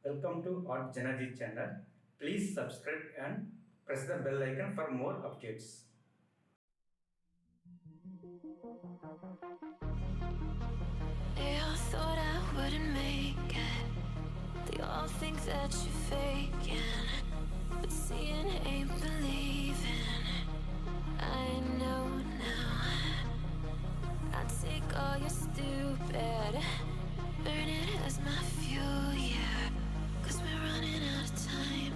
Welcome to Art Janaji channel. Please subscribe and press the bell icon for more updates. Yeah, I thought I wouldn't make it. They all think that you're faking, but seeing ain't believing. I know now. I take all your stupid, burn it as my fuel, yeah. Cause we're running out of time,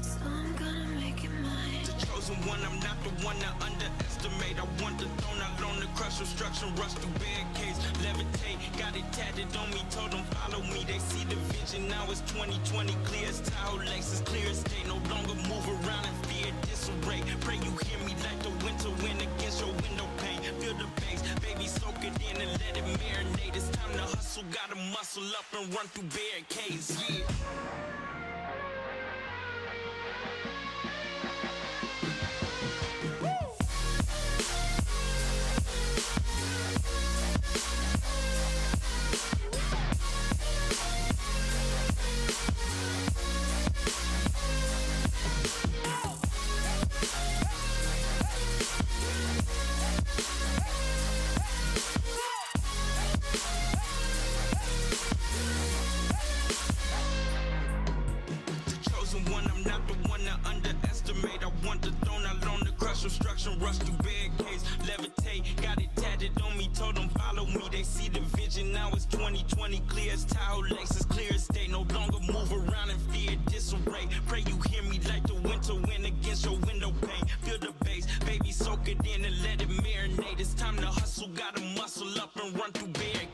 so I'm gonna make it mine. The chosen one, I'm not the one to underestimate. I want the throne, I learn to crush obstruction, rush through barricades, levitate. Got it tatted on me, told them follow me. They see the vision, now it's 2020, clear as Tahoe laces, clear as day. No longer move around in fear, disarray. Pray you hear me like the winter wind against your window pane. Feel the bass, baby, soak it in and let it marinate. It's time to hustle, gotta muscle up and run through barricades, yeah. I want the throne, I learn to crush obstruction, rush through barricades, levitate. Got it tatted on me, told them follow me. They see the vision, now it's 2020, clear as Tahoe laces, clear as day. No longer move around in fear, disarray. Pray you hear me like the winter wind against your window pane. Feel the bass, baby, soak it in and let it marinate. It's time to hustle, gotta muscle up and run through barricades.